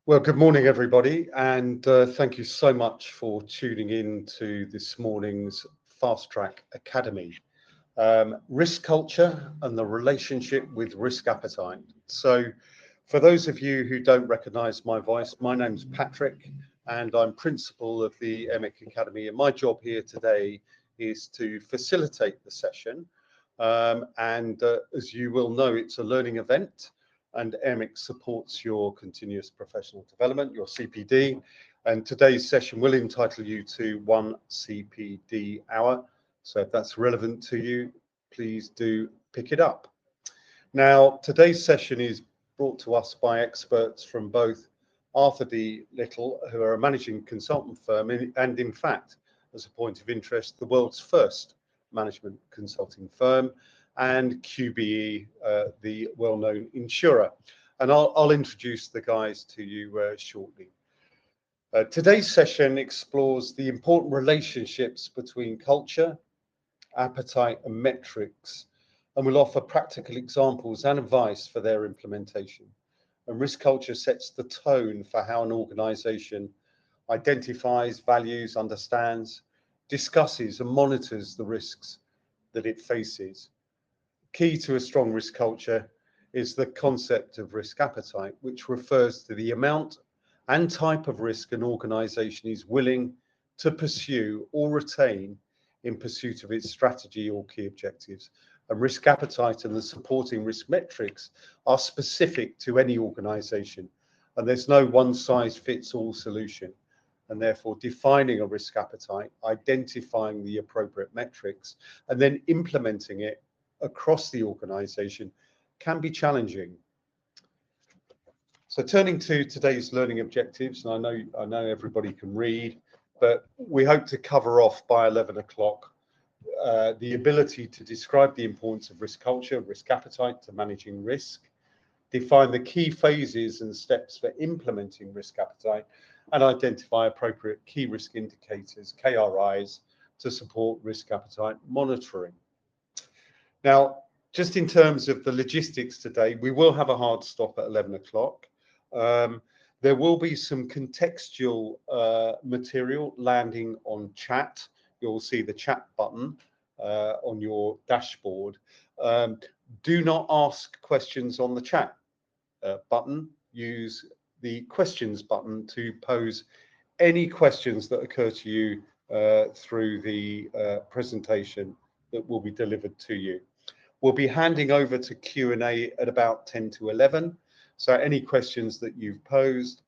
Well, good morning, everybody, and thank you so much for tuning in to this morning's fastTrack Academy. Risk culture and the relationship with risk appetite. So for those of you who don't recognise my voice, my name's Patrick and I'm principal of the EMIC Academy, and my job here today is to facilitate the session. As you will know, it's a learning event, and EMIC supports your continuous professional development, your CPD. And today's session will entitle you to 1 CPD hour. So if that's relevant to you, please do pick it up. Now, today's session is brought to us by experts from both Arthur D. Little, who are a managing consultant firm, and in fact, as a point of interest, the world's first management consulting firm, and QBE, the well-known insurer. And I'll introduce the guys to you shortly. Today's session explores the important relationships between culture, appetite, and metrics, and will offer practical examples and advice for their implementation. And risk culture sets the tone for how an organization identifies, values, understands, discusses, and monitors the risks that it faces. Key to a strong risk culture is the concept of risk appetite, which refers to the amount and type of risk an organization is willing to pursue or retain in pursuit of its strategy or key objectives. And risk appetite and the supporting risk metrics are specific to any organization, and there's no one-size-fits-all solution. And therefore, defining a risk appetite, identifying the appropriate metrics, and then implementing it across the organization can be challenging. So turning to today's learning objectives, and I know everybody can read, but we hope to cover off by 11 o'clock the ability to describe the importance of risk culture, risk appetite to managing risk, define the key phases and steps for implementing risk appetite, and identify appropriate key risk indicators, KRIs, to support risk appetite monitoring. Now, just in terms of the logistics today, we will have a hard stop at 11 o'clock. There will be some contextual material landing on chat. You'll see the chat button on your dashboard. Do not ask questions on the chat button. Use the questions button to pose any questions that occur to you through the presentation that will be delivered to you. We'll be handing over to Q&A at about 10 to 11. So any questions that you've posed,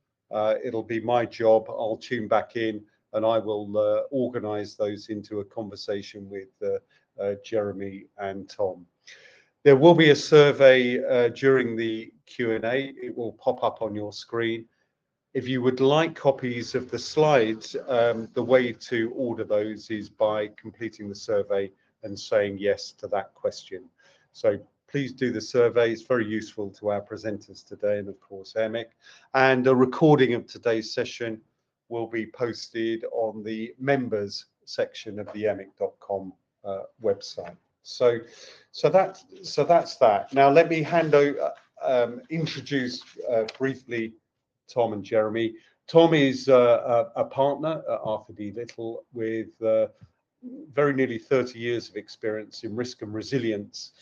it'll be my job. I'll tune back in and I will organize those into a conversation with Jeremy and Tom. There will be a survey during the Q&A. It will pop up on your screen. If you would like copies of the slides, the way to order those is by completing the survey and saying yes to that question. So please do the survey. It's very useful to our presenters today and of course EMIC. And a recording of today's session will be posted on the members section of the emic.com website. So that's that. Now let me hand over, introduce briefly Tom and Jeremy. Tom is a partner at Arthur D. Little with very nearly 30 years of experience in risk and resilience,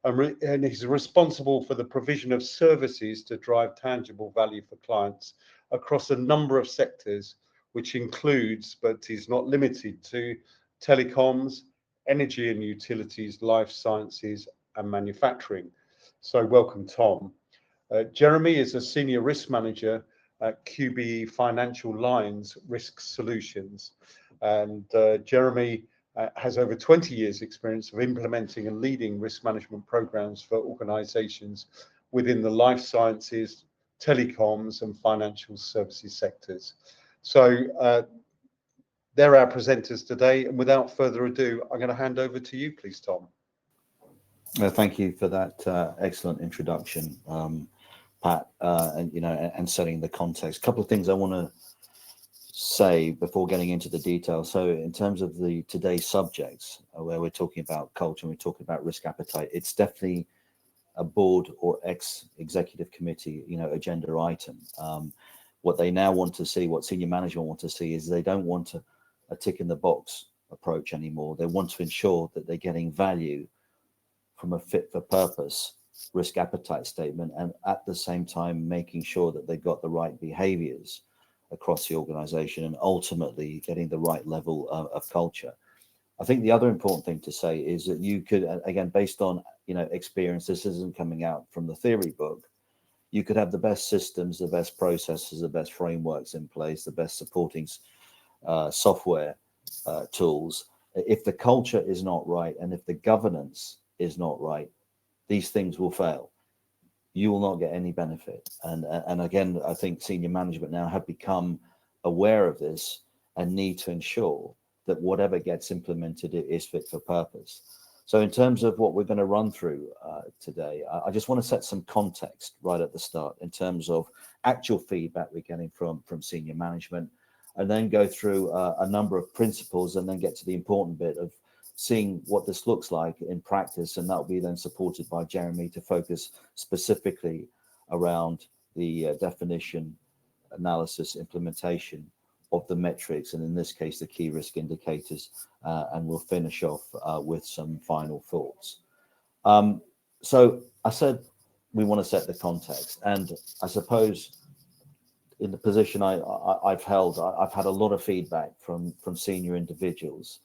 and he's responsible for the provision of services to drive tangible value for clients across a number of sectors, which includes, but is not limited to, telecoms, energy and utilities, life sciences, and manufacturing. So welcome, Tom. Jeremy is a senior risk manager at QBE Financial Lines Risk Solutions, and Jeremy has over 20 years experience of implementing and leading risk management programs for organizations within the life sciences, telecoms and financial services sectors. So they're our presenters today, and without further ado, I'm going to hand over to you, please, Tom. Thank you for that excellent introduction, Pat, and setting the context. A couple of things I want to say before getting into the details. So in terms of today's subjects, where we're talking about culture and we're talking about risk appetite, it's definitely a board or ex-executive committee, agenda item. What they now want to see, what senior management want to see, is they don't want a tick in the box approach anymore. They want to ensure that they're getting value from a fit for purpose risk appetite statement, and at the same time making sure that they've got the right behaviors across the organization and ultimately getting the right level of culture. I think the other important thing to say is that you could, again, based on experience, this isn't coming out from the theory book, you could have the best systems, the best processes, the best frameworks in place, the best supporting software tools. If the culture is not right and if the governance is not right, these things will fail. You will not get any benefit. And again, I think senior management now have become aware of this and need to ensure that whatever gets implemented is fit for purpose. So in terms of what we're going to run through today, I just want to set some context right at the start in terms of actual feedback we're getting from senior management, and then go through a number of principles, and then get to the important bit of seeing what this looks like in practice. And that will be then supported by Jeremy to focus specifically around the definition, analysis, implementation of the metrics, and in this case, the key risk indicators. And we'll finish off with some final thoughts. So I said we want to set the context, and I suppose in the position I've held, I've had a lot of feedback from senior individuals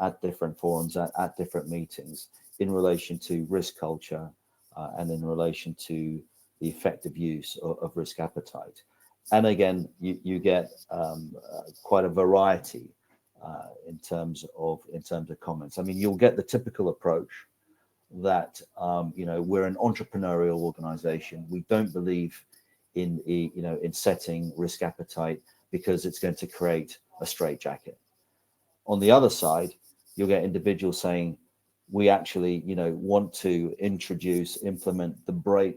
at different forums, at different meetings, in relation to risk culture and in relation to the effective use of risk appetite. And again, you get quite a variety in terms of comments. I mean, you'll get the typical approach that we're an entrepreneurial organization. We don't believe in setting risk appetite because it's going to create a straitjacket. On the other side, you'll get individuals saying, we actually, want to implement the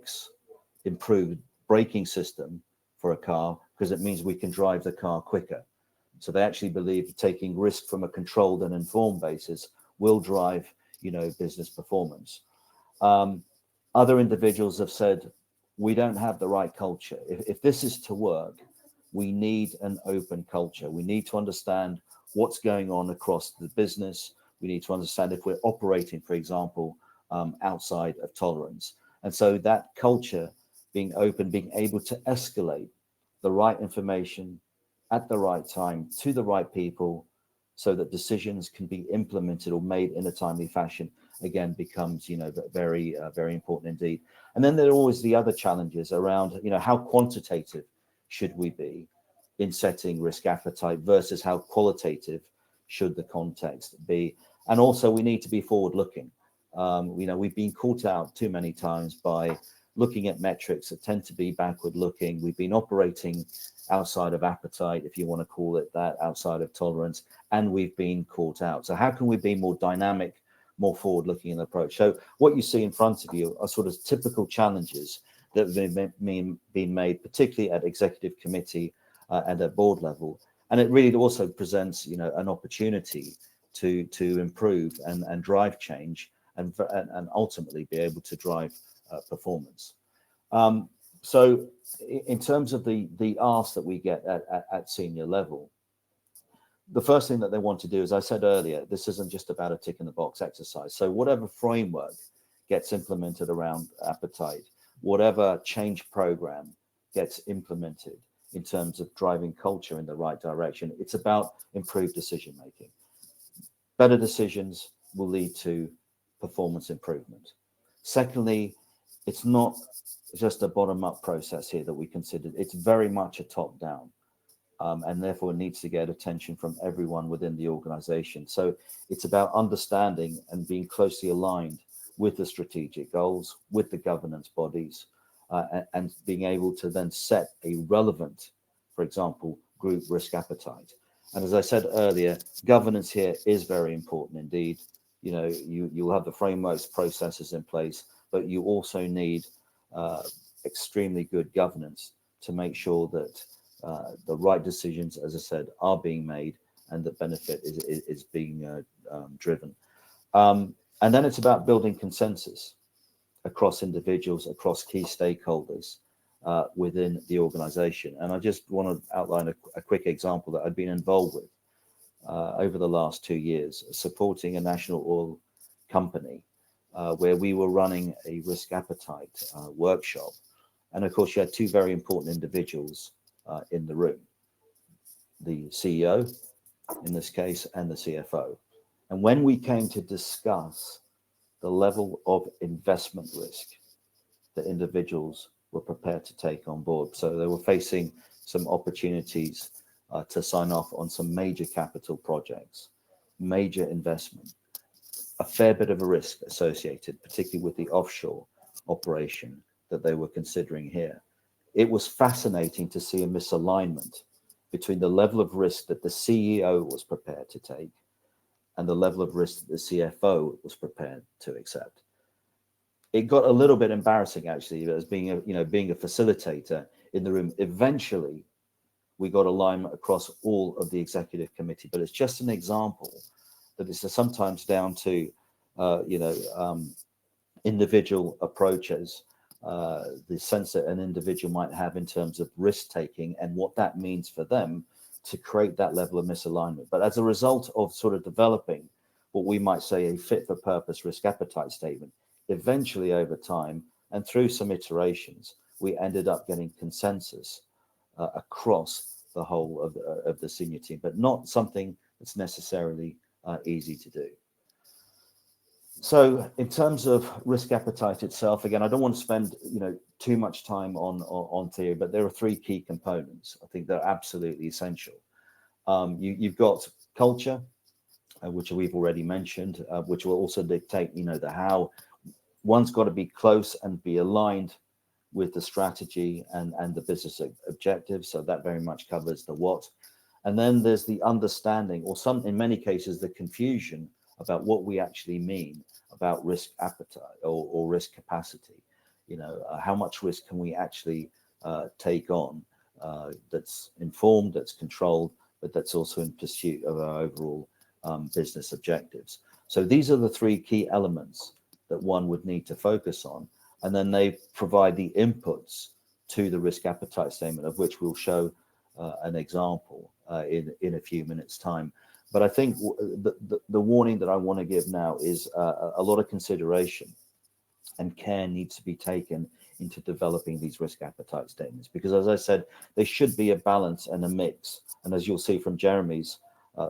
improved braking system for a car because it means we can drive the car quicker. So they actually believe taking risk from a controlled and informed basis will drive, business performance. Other individuals have said, we don't have the right culture. If this is to work, we need an open culture. We need to understand what's going on across the business. We need to understand if we're operating, for example, outside of tolerance. And so that culture being open, being able to escalate the right information at the right time to the right people so that decisions can be implemented or made in a timely fashion, again, becomes, very, very important indeed. And then there are always the other challenges around, how quantitative should we be in setting risk appetite versus how qualitative should the context be. And also we need to be forward looking. We've been caught out too many times by looking at metrics that tend to be backward looking. We've been operating outside of appetite, if you want to call it that, outside of tolerance, and we've been caught out. So how can we be more dynamic, more forward looking in the approach? So what you see in front of you are sort of typical challenges that have been made, particularly at executive committee and at board level. And it really also presents, an opportunity to improve and drive change and ultimately be able to drive performance. So in terms of the ask that we get at senior level, the first thing that they want to do, as I said earlier, this isn't just about a tick in the box exercise. So whatever framework gets implemented around appetite, whatever change program gets implemented in terms of driving culture in the right direction, it's about improved decision making. Better decisions will lead to performance improvement. Secondly, it's not just a bottom-up process here that we considered. It's very much a top-down, and therefore it needs to get attention from everyone within the organization. So it's about understanding and being closely aligned with the strategic goals, with the governance bodies, and being able to then set a relevant, for example, group risk appetite. And as I said earlier, governance here is very important indeed. You'll have the frameworks, processes in place, but you also need extremely good governance to make sure that the right decisions, as I said, are being made and that benefit is being driven. And then it's about building consensus across individuals, across key stakeholders, within the organization. And I just want to outline a quick example that I've been involved with over the last 2 years, supporting a national oil company where we were running a risk appetite workshop. And of course, you had two very important individuals in the room, the CEO in this case, and the CFO. And when we came to discuss the level of investment risk that individuals were prepared to take on board, so they were facing some opportunities to sign off on some major capital projects, major investment, a fair bit of a risk associated, particularly with the offshore operation that they were considering here. It was fascinating to see a misalignment between the level of risk that the CEO was prepared to take and the level of risk that the CFO was prepared to accept. It got a little bit embarrassing, actually, as being a facilitator in the room. Eventually, we got alignment across all of the executive committee, but it's just an example that it's sometimes down to individual approaches, the sense that an individual might have in terms of risk taking and what that means for them to create that level of misalignment. But as a result of sort of developing what we might say a fit for purpose risk appetite statement, eventually over time and through some iterations, we ended up getting consensus across the whole of the senior team, but not something that's necessarily easy to do. So in terms of risk appetite itself, again, I don't want to spend too much time on theory, but there are three key components. I think they're absolutely essential. You've got culture, which we've already mentioned, which will also dictate the how. One's got to be close and be aligned with the strategy and the business objectives. So that very much covers the what. And then there's the understanding, or in many cases, the confusion about what we actually mean about risk appetite or risk capacity. How much risk can we actually take on that's informed, that's controlled, but that's also in pursuit of our overall business objectives. So these are the three key elements that one would need to focus on. And then they provide the inputs to the risk appetite statement, of which we'll show an example in a few minutes' time. But I think the warning that I want to give now is a lot of consideration and care needs to be taken into developing these risk appetite statements, because as I said, there should be a balance and a mix. And as you'll see from Jeremy's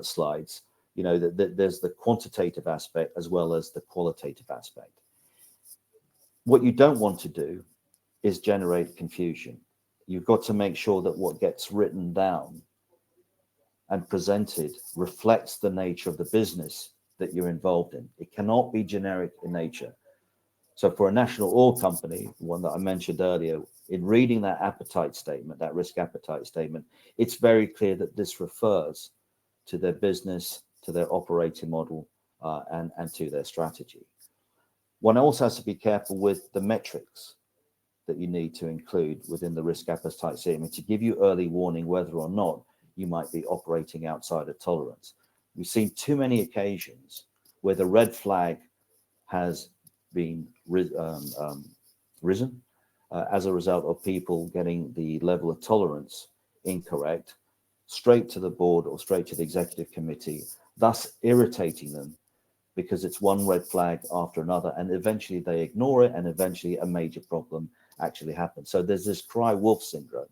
slides, there's the quantitative aspect as well as the qualitative aspect. What you don't want to do is generate confusion. You've got to make sure that what gets written down and presented reflects the nature of the business that you're involved in. It cannot be generic in nature. So for a national oil company, one that I mentioned earlier, in reading that appetite statement, that risk appetite statement, it's very clear that this refers to their business, to their operating model, and to their strategy. One also has to be careful with the metrics that you need to include within the risk appetite statement to give you early warning whether or not you might be operating outside of tolerance. We've seen too many occasions where the red flag has been risen as a result of people getting the level of tolerance incorrect, straight to the board or straight to the executive committee, thus irritating them because it's one red flag after another, and eventually they ignore it, and eventually a major problem actually happens. So there's this cry wolf syndrome.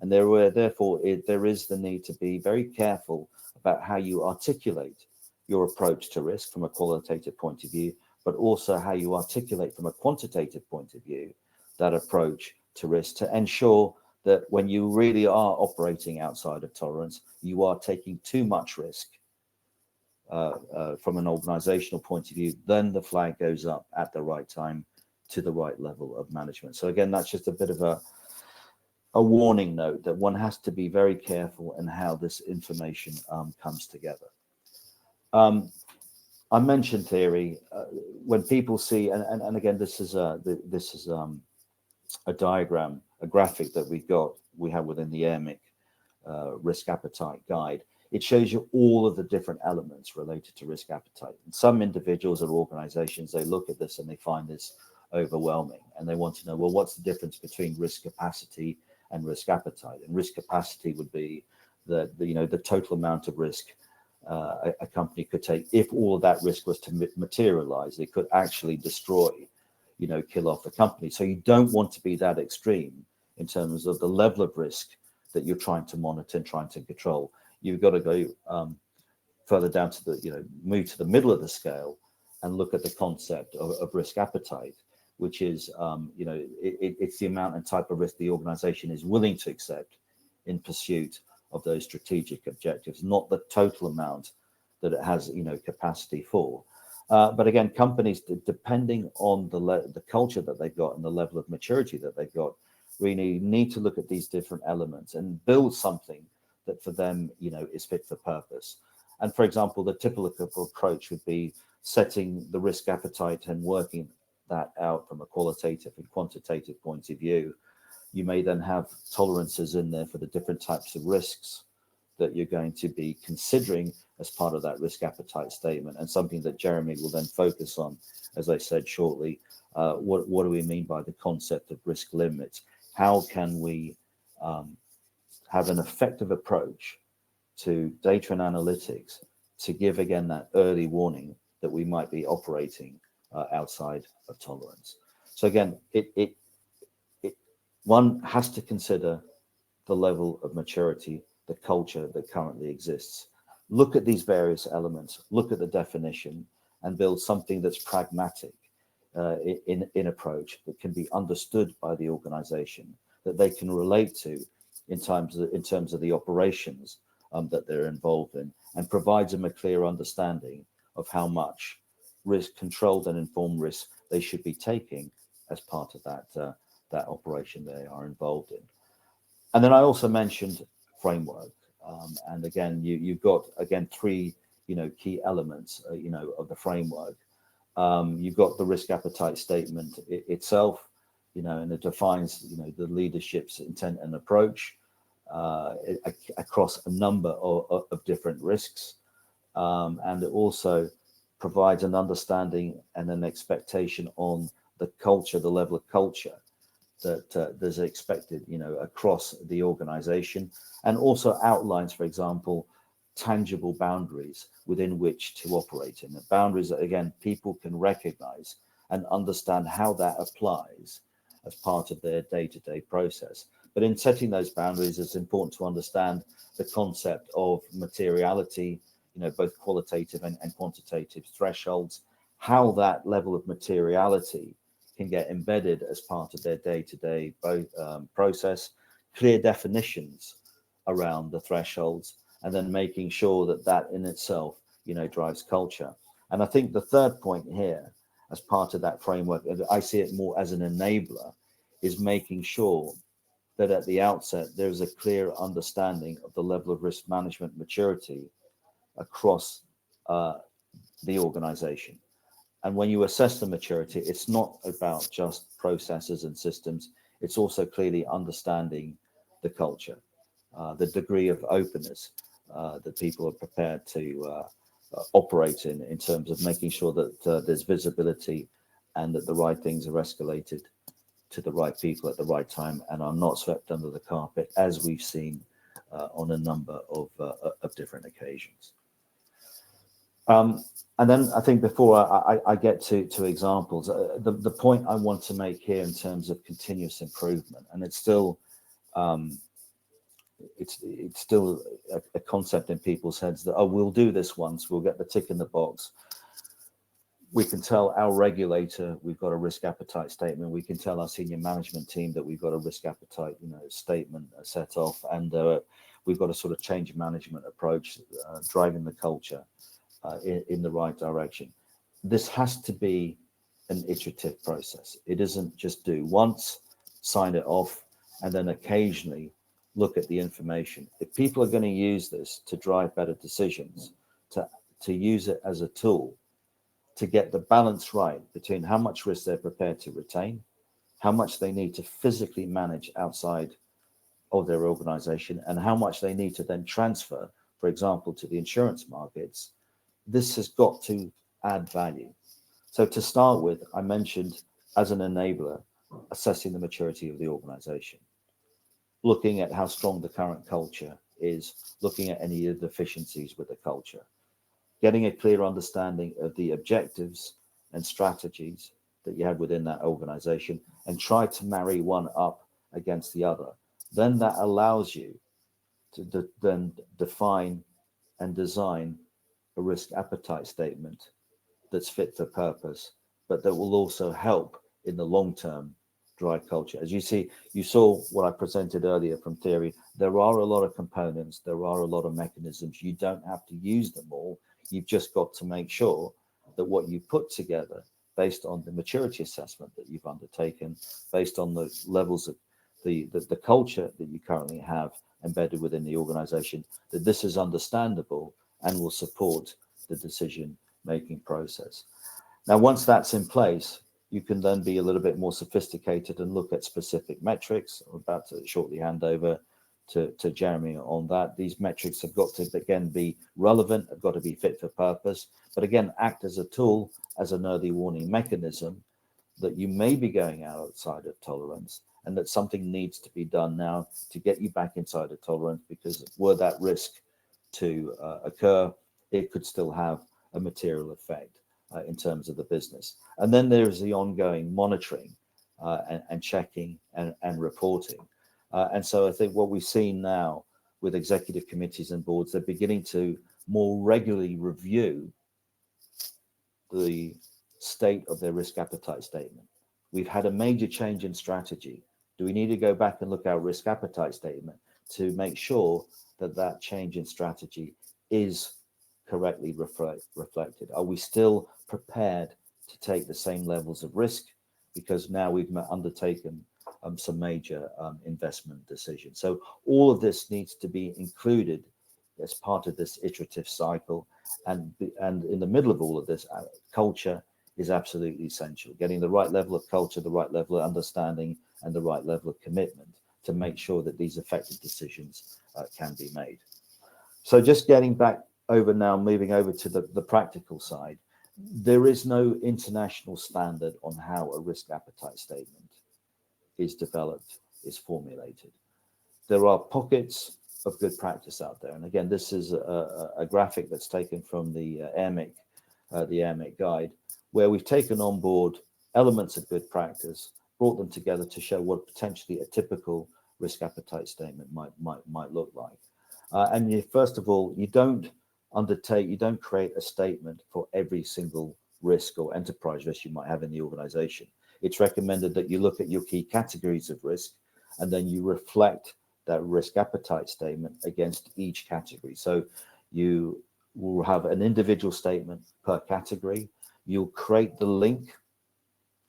And therefore, there is the need to be very careful about how you articulate your approach to risk from a qualitative point of view, but also how you articulate from a quantitative point of view that approach to risk to ensure that when you really are operating outside of tolerance, you are taking too much risk from an organizational point of view, then the flag goes up at the right time to the right level of management. So again, that's just a bit of a warning note that one has to be very careful in how this information comes together. I mentioned theory. When people see, and again, this is a diagram, a graphic that we have within the AIRMIC risk appetite guide. It shows you all of the different elements related to risk appetite. And some individuals or organizations, they look at this and they find this overwhelming. And they want to know, well, what's the difference between risk capacity and risk appetite? And risk capacity would be the total amount of risk a company could take. If all of that risk was to materialize, it could actually destroy, kill off the company. So you don't want to be that extreme in terms of the level of risk that you're trying to monitor and trying to control. You've got to go further down to move to the middle of the scale and look at the concept of risk appetite, which is, it's the amount and type of risk the organization is willing to accept in pursuit of those strategic objectives, not the total amount that it has, capacity for. But again, companies, depending on the culture that they've got and the level of maturity that they've got, really need to look at these different elements and build something that for them, is fit for purpose. And for example, the typical approach would be setting the risk appetite and working that out from a qualitative and quantitative point of view. You may then have tolerances in there for the different types of risks that you're going to be considering as part of that risk appetite statement, and something that Jeremy will then focus on, as I said shortly. What do we mean by the concept of risk limits? How can we have an effective approach to data and analytics to give, again, that early warning that we might be operating outside of tolerance? So again, one has to consider the level of maturity, the culture that currently exists. Look at these various elements, look at the definition, and build something that's pragmatic in approach, that can be understood by the organization, that they can relate to in terms of the operations that they're involved in, and provides them a clear understanding of how much risk, controlled and informed risk, they should be taking as part of that operation they are involved in. And then I also mentioned framework, and again, you've got three key elements of the framework. You've got the risk appetite statement itself, and it defines the leadership's intent and approach across a number of different risks, and it also provides an understanding and an expectation on the culture, the level of culture that there's expected, across the organization, and also outlines, for example, tangible boundaries within which to operate in. The boundaries that, again, people can recognize and understand how that applies as part of their day-to-day process. But in setting those boundaries, it's important to understand the concept of materiality, both qualitative and quantitative thresholds, how that level of materiality can get embedded as part of their day-to-day process, clear definitions around the thresholds, and then making sure that in itself, drives culture. And I think the third point here, as part of that framework, I see it more as an enabler, is making sure that at the outset, there's a clear understanding of the level of risk management maturity across the organization. And when you assess the maturity, it's not about just processes and systems. It's also clearly understanding the culture, the degree of openness that people are prepared to operate in terms of making sure that there's visibility and that the right things are escalated to the right people at the right time and are not swept under the carpet, as we've seen on a number of different occasions. And then I think before I get to examples, the point I want to make here in terms of continuous improvement, and it's still a concept in people's heads that, we'll do this once, we'll get the tick in the box. We can tell our regulator we've got a risk appetite statement. We can tell our senior management team that we've got a risk appetite, statement set off, and we've got a sort of change management approach, driving the culture in the right direction. This has to be an iterative process. It isn't just do once, sign it off, and then occasionally look at the information. If people are going to use this to drive better decisions, to use it as a tool to get the balance right between how much risk they're prepared to retain, how much they need to physically manage outside of their organization, and how much they need to then transfer, for example, to the insurance markets, this has got to add value. So to start with, I mentioned as an enabler, assessing the maturity of the organization, looking at how strong the current culture is, looking at any of the deficiencies with the culture, getting a clear understanding of the objectives and strategies that you have within that organization, and try to marry one up against the other. Then that allows you to then define and design a risk appetite statement that's fit for purpose, but that will also help in the long term drive culture. As you see, you saw what I presented earlier from theory. There are a lot of components, there are a lot of mechanisms. You don't have to use them all. You've just got to make sure that what you put together, based on the maturity assessment that you've undertaken, based on the levels of the culture that you currently have embedded within the organization, that this is understandable and will support the decision making process. Now, once that's in place, you can then be a little bit more sophisticated and look at specific metrics. I'm about to shortly hand over to Jeremy on that. These metrics have got to, again, be relevant, have got to be fit for purpose, but again, act as a tool, as an early warning mechanism that you may be going outside of tolerance and that something needs to be done now to get you back inside of tolerance, because were that risk to occur, it could still have a material effect in terms of the business. And then there's the ongoing monitoring and checking and reporting. And so I think what we've seen now with executive committees and boards, they're beginning to more regularly review the state of their risk appetite statement. We've had a major change in strategy. Do we need to go back and look at our risk appetite statement to make sure that that change in strategy is correctly reflected? Are we still prepared to take the same levels of risk, because now we've undertaken some major investment decisions? So all of this needs to be included as part of this iterative cycle, and in the middle of all of this, culture is absolutely essential. Getting the right level of culture, the right level of understanding, and the right level of commitment to make sure that these effective decisions can be made. So just getting back over now, moving over to the practical side, there is no international standard on how a risk appetite statement is developed, is formulated. There are pockets of good practice out there. And again, this is a graphic that's taken from the AMIC guide, where we've taken on board elements of good practice, brought them together to show what potentially a typical risk appetite statement might look like. And first of all, you don't create a statement for every single risk or enterprise risk you might have in the organization. It's recommended that you look at your key categories of risk, and then you reflect that risk appetite statement against each category. So you will have an individual statement per category. You'll create the link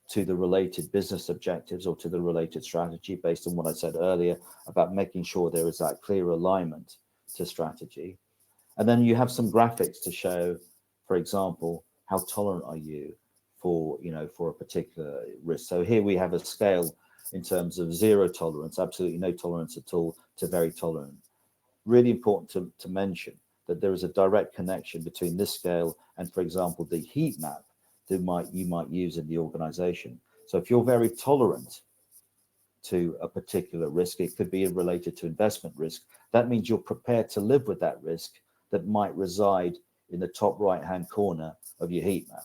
to the related business objectives or to the related strategy based on what I said earlier about making sure there is that clear alignment to strategy. And then you have some graphics to show, for example, how tolerant are you for a particular risk. So here we have a scale in terms of zero tolerance, absolutely no tolerance at all, to very tolerant. Really important to mention that there is a direct connection between this scale and, for example, the heat map that you might use in the organization. So if you're very tolerant to a particular risk, it could be related to investment risk. That means you're prepared to live with that risk that might reside in the top right-hand corner of your heat map.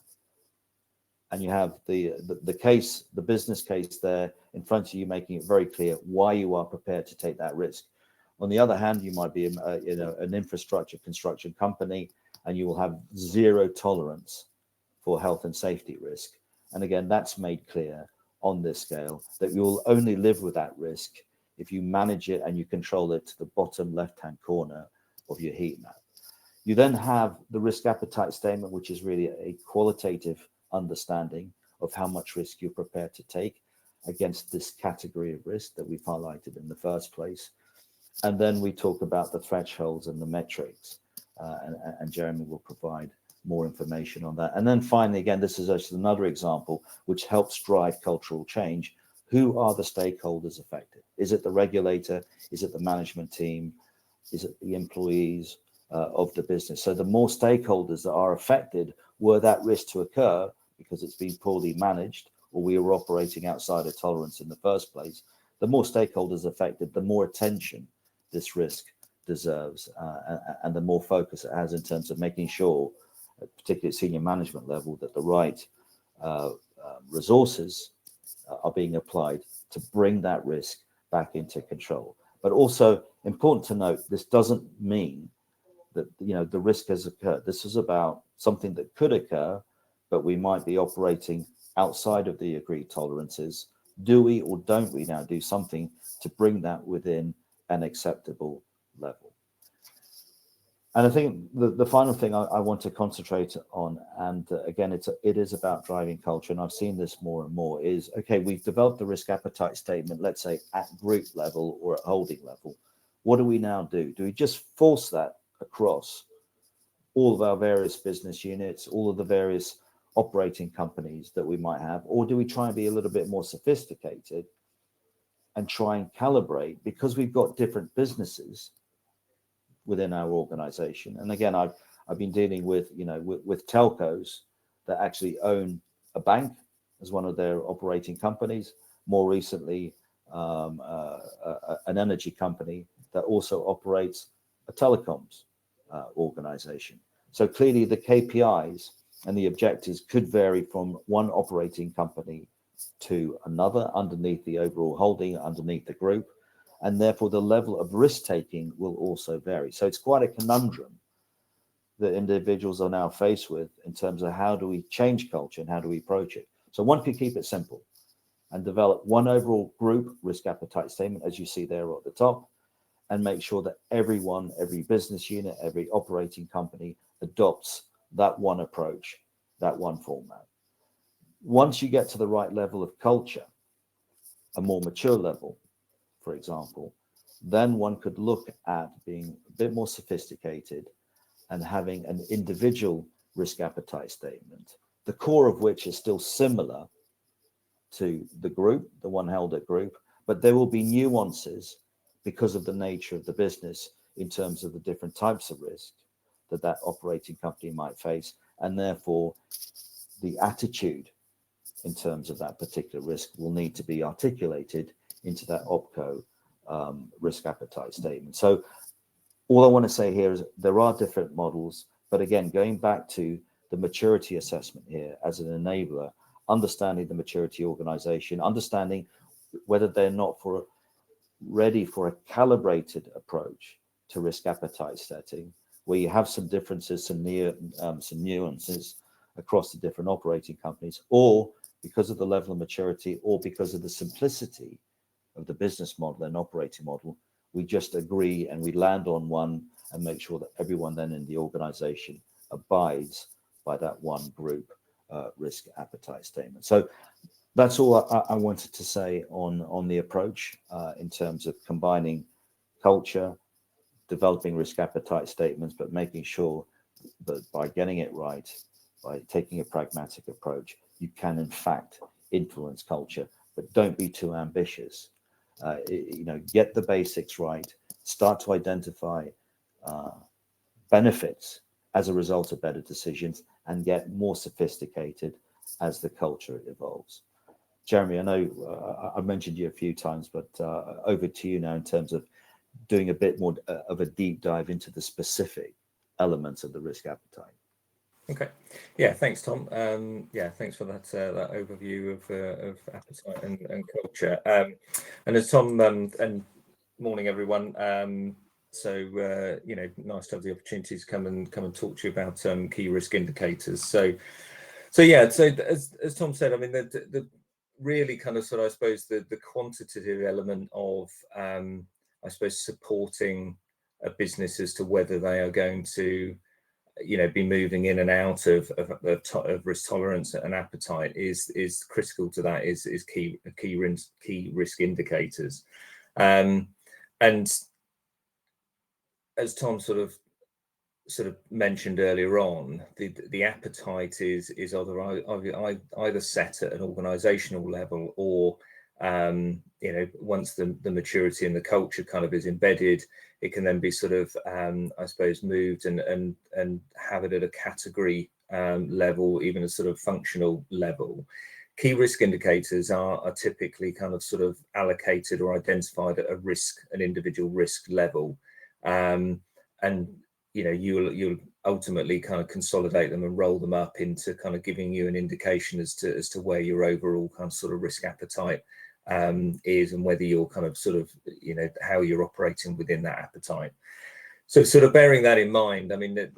And you have the business case there in front of you, making it very clear why you are prepared to take that risk. On the other hand, you might be an infrastructure construction company, and you will have zero tolerance for health and safety risk. And again, that's made clear on this scale that you will only live with that risk if you manage it and you control it to the bottom left-hand corner of your heat map. You then have the risk appetite statement, which is really a qualitative understanding of how much risk you're prepared to take against this category of risk that we've highlighted in the first place. And then we talk about the thresholds and the metrics, and Jeremy will provide more information on that. And then finally, again, this is actually another example which helps drive cultural change. Who are the stakeholders affected? Is it the regulator? Is it the management team? Is it the employees of the business? So the more stakeholders that are affected were that risk to occur because it's been poorly managed or we were operating outside of tolerance in the first place, the more stakeholders affected, the more attention this risk deserves, and the more focus it has in terms of making sure, particularly at senior management level, that the right resources are being applied to bring that risk back into control. But also important to note, this doesn't mean that the risk has occurred. This is about something that could occur, but we might be operating outside of the agreed tolerances. Do we or don't we now do something to bring that within an acceptable level? And I think the final thing I want to concentrate on, and again, it is about driving culture, and I've seen this more and more, is, okay, we've developed the risk appetite statement, let's say at group level or at holding level. What do we now do? Do we just force that across all of our various business units, all of the various operating companies that we might have, or do we try and be a little bit more sophisticated and try and calibrate, because we've got different businesses within our organization? And again, I've been dealing with with telcos that actually own a bank as one of their operating companies. More recently, an energy company that also operates a telecoms organization. So clearly the KPIs and the objectives could vary from one operating company to another underneath the overall holding, underneath the group, and therefore the level of risk taking will also vary. So it's quite a conundrum that individuals are now faced with in terms of how do we change culture and how do we approach it. So one could keep it simple and develop one overall group risk appetite statement, as you see there at the top, and make sure that everyone, every business unit, every operating company adopts that one approach, that one format. Once you get to the right level of culture, a more mature level, for example, then one could look at being a bit more sophisticated and having an individual risk appetite statement, the core of which is still similar to the group, the one held at group, but there will be nuances because of the nature of the business in terms of the different types of risk that operating company might face, and therefore the attitude in terms of that particular risk will need to be articulated into that OpCo risk appetite statement. So all I want to say here is there are different models, but again, going back to the maturity assessment here as an enabler, understanding the maturity organization, understanding whether they're not ready for a calibrated approach to risk appetite setting, where you have some differences, some nuances across the different operating companies, or because of the level of maturity, or because of the simplicity of the business model and operating model, we just agree and we land on one and make sure that everyone then in the organization abides by that one group risk appetite statement. So that's all I wanted to say on the approach in terms of combining culture, developing risk appetite statements, but making sure that by getting it right, by taking a pragmatic approach, you can in fact influence culture, but don't be too ambitious. Get the basics right, start to identify benefits as a result of better decisions, and get more sophisticated as the culture evolves. Jeremy, I know I've mentioned you a few times, but over to you now in terms of doing a bit more of a deep dive into the specific elements of the risk appetite. Okay. Yeah, thanks, Tom. Thanks for that overview of appetite and culture. And as Tom, and morning everyone. Nice to have the opportunity to come and talk to you about key risk indicators. So as Tom said, I mean the really kind of sort of, I suppose, the quantitative element of I suppose supporting a business as to whether they are going to be moving in and out of risk tolerance and appetite is critical to that, is key risk indicators. And as Tom sort of mentioned earlier on, the appetite is either set at an organizational level, or once the maturity and the culture kind of is embedded, it can then be sort of I suppose moved and have it at a category level, even a sort of functional level. key risk indicators are typically kind of sort of allocated or identified at an individual risk level. And you'll ultimately kind of consolidate them and roll them up into kind of giving you an indication as to where your overall kind of sort of risk appetite is, and whether you're kind of sort of, how you're operating within that appetite. So sort of bearing that in mind, I mean, that,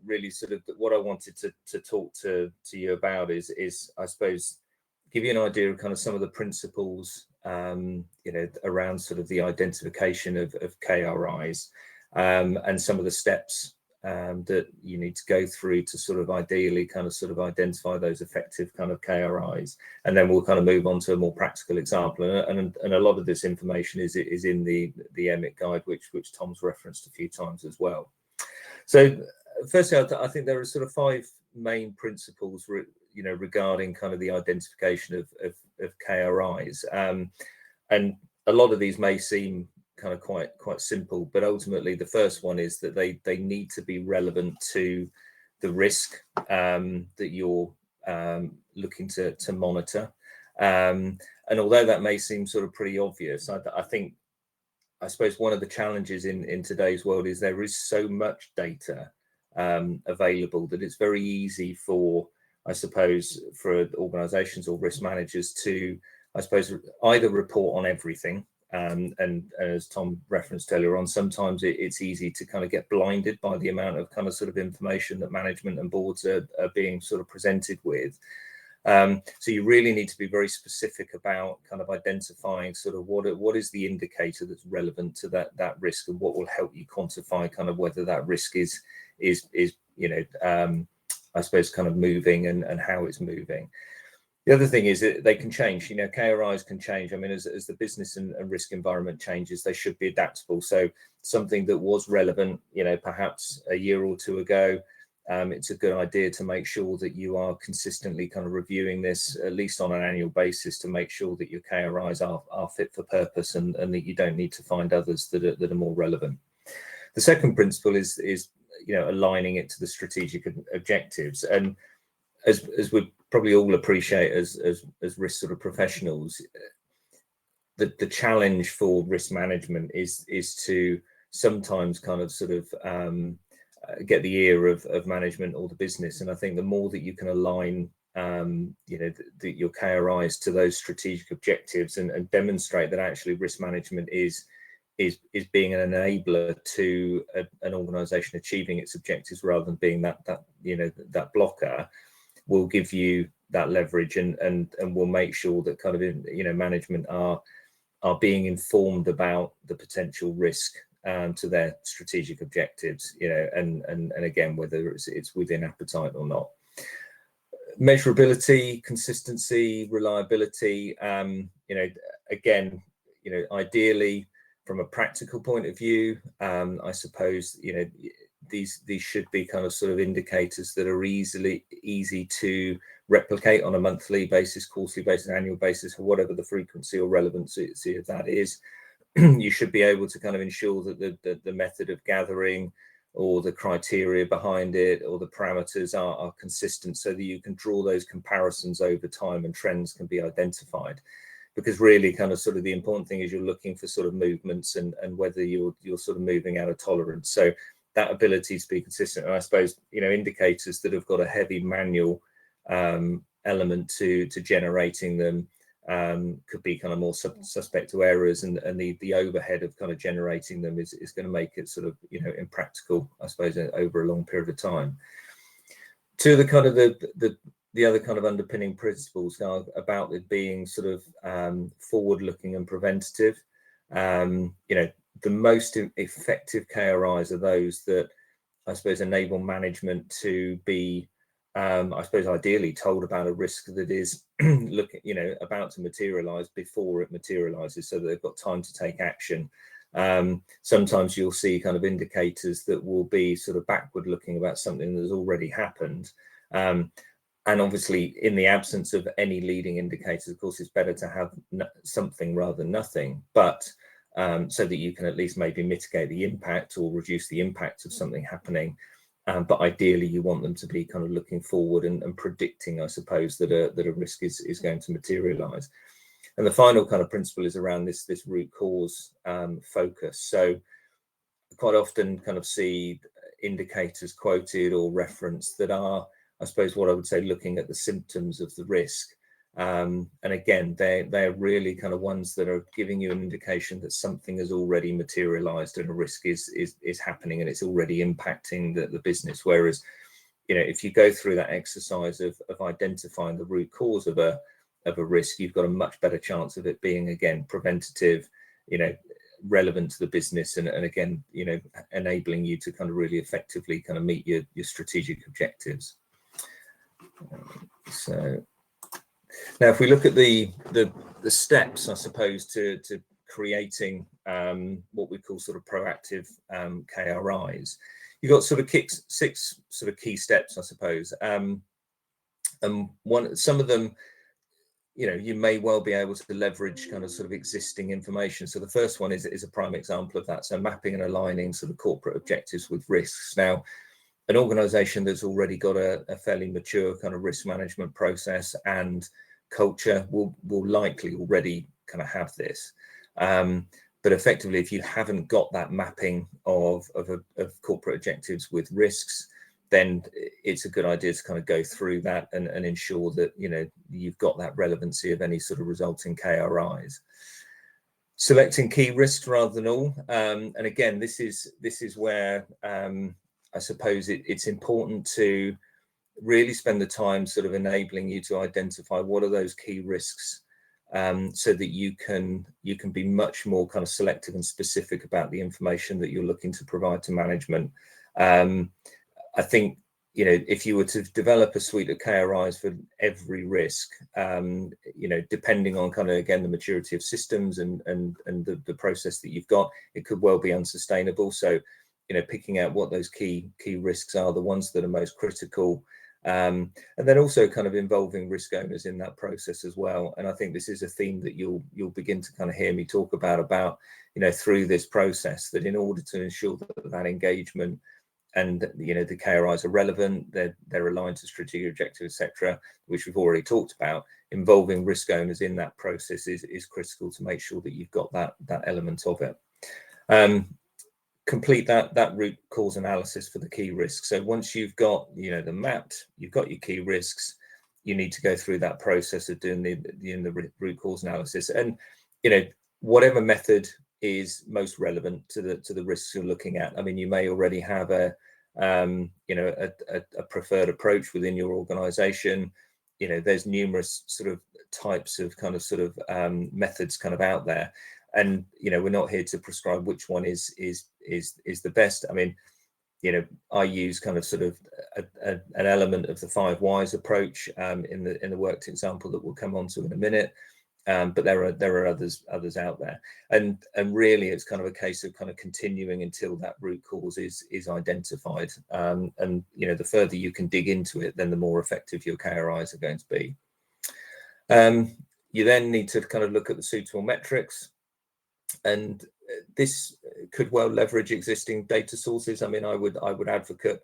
really sort of what I wanted to talk to you about is, I suppose, give you an idea of kind of some of the principles, around sort of the identification of KRIs, and some of the steps that you need to go through to sort of ideally kind of sort of identify those effective kind of KRIs. And then we'll kind of move on to a more practical example. And a lot of this information is in the EMIC guide, which Tom's referenced a few times as well. So firstly, I think there are sort of 5 main principles, regarding kind of the identification of KRIs. And a lot of these may seem kind of quite simple, but ultimately the first one is that they need to be relevant to the risk that you're looking to monitor. And although that may seem sort of pretty obvious, I suppose one of the challenges in today's world is there is so much data available that it's very easy for, I suppose, for organizations or risk managers to, I suppose, either report on everything. And as Tom referenced earlier on, sometimes it's easy to kind of get blinded by the amount of kind of sort of information that management and boards are being sort of presented with. So you really need to be very specific about kind of identifying sort of what is the indicator that's relevant to that risk, and what will help you quantify kind of whether that risk is I suppose kind of moving and how it's moving. The other thing is that they can change, KRIs can change. I mean, as the business and risk environment changes, they should be adaptable. So something that was relevant, perhaps a year or two ago, it's a good idea to make sure that you are consistently kind of reviewing this, at least on an annual basis, to make sure that your KRIs are fit for purpose, and that you don't need to find others that are more relevant. The second principle is aligning it to the strategic objectives. And as we probably all appreciate as risk sort of professionals, the challenge for risk management is to sometimes kind of sort of get the ear of management or the business. And I think the more that you can align your KRIs to those strategic objectives, and demonstrate that actually risk management is being an enabler to an organization achieving its objectives, rather than being that blocker, will give you that leverage, and will make sure that kind of management are being informed about the potential risk to their strategic objectives, and again, whether it's within appetite or not. Measurability, consistency, reliability, again, ideally from a practical point of view, I suppose, these should be kind of sort of indicators that are easy to replicate on a monthly basis, quarterly basis, annual basis, or whatever the frequency or relevancy of that is. You should be able to kind of ensure that the method of gathering, or the criteria behind it, or the parameters are consistent, so that you can draw those comparisons over time and trends can be identified. Because really kind of sort of the important thing is you're looking for sort of movements, and whether you're sort of moving out of tolerance. So that ability to be consistent, and I suppose, indicators that have got a heavy manual element to generating them could be kind of more suspect to errors, and the overhead of kind of generating them is going to make it sort of impractical, I suppose, over a long period of time. Two of the kind of the other kind of underpinning principles are about it being sort of forward-looking and preventative. The most effective KRIs are those that, I suppose, enable management to be, I suppose, ideally told about a risk that is about to materialize before it materializes, so that they've got time to take action. Sometimes you'll see kind of indicators that will be sort of backward looking about something that has already happened. And obviously, in the absence of any leading indicators, of course, it's better to have something rather than nothing, but so that you can at least maybe mitigate the impact or reduce the impact of something happening. but ideally you want them to be kind of looking forward and predicting, I suppose, that a risk is going to materialize. And the final kind of principle is around this root cause focus. So quite often kind of see indicators quoted or referenced that are, I suppose, what I would say, looking at the symptoms of the risk. And again, they're really kind of ones that are giving you an indication that something has already materialized and a risk is happening and it's already impacting the business. Whereas, if you go through that exercise of identifying the root cause of a risk, you've got a much better chance of it being, again, preventative, relevant to the business, and again, enabling you to kind of really effectively kind of meet your strategic objectives. So now, if we look at the steps, I suppose, to creating what we call sort of proactive KRIs, you've got sort of six sort of key steps, I suppose. And some of them, you may well be able to leverage kind of sort of existing information. So the first one is a prime example of that. So mapping and aligning sort of corporate objectives with risks. Now, an organization that's already got a fairly mature kind of risk management process and culture will likely already kind of have this. But effectively, if you haven't got that mapping of corporate objectives with risks, then it's a good idea to kind of go through that and ensure that you've got that relevancy of any sort of resulting KRIs. Selecting key risks rather than all, and again, this is where I suppose it's important to really spend the time sort of enabling you to identify what are those key risks, so that you can be much more kind of selective and specific about the information that you're looking to provide to management. I think, if you were to develop a suite of KRIs for every risk, depending on kind of, again, the maturity of systems and the process that you've got, it could well be unsustainable. So, picking out what those key risks are, the ones that are most critical, and then also kind of involving risk owners in that process as well. And I think this is a theme that you'll begin to kind of hear me talk about, through this process, that in order to ensure that engagement and the KRIs are relevant, they're aligned to strategic objectives, etc., which we've already talked about, involving risk owners in that process is critical to make sure that you've got that element of it. Complete that root cause analysis for the key risks. So once you've got the mapped, you've got your key risks, you need to go through that process of doing the root cause analysis, and whatever method is most relevant to the risks you're looking at. I mean, you may already have a preferred approach within your organization. There's numerous sort of types of kind of sort of methods kind of out there, and we're not here to prescribe which one is the best. I mean, I use kind of sort of an element of the 5 whys approach in the worked example that we'll come on to in a minute. But there are others out there, and really it's kind of a case of kind of continuing until that root cause is identified. And the further you can dig into it, then the more effective your KRIs are going to be. You then need to kind of look at the suitable metrics, and this could well leverage existing data sources. I mean, I would advocate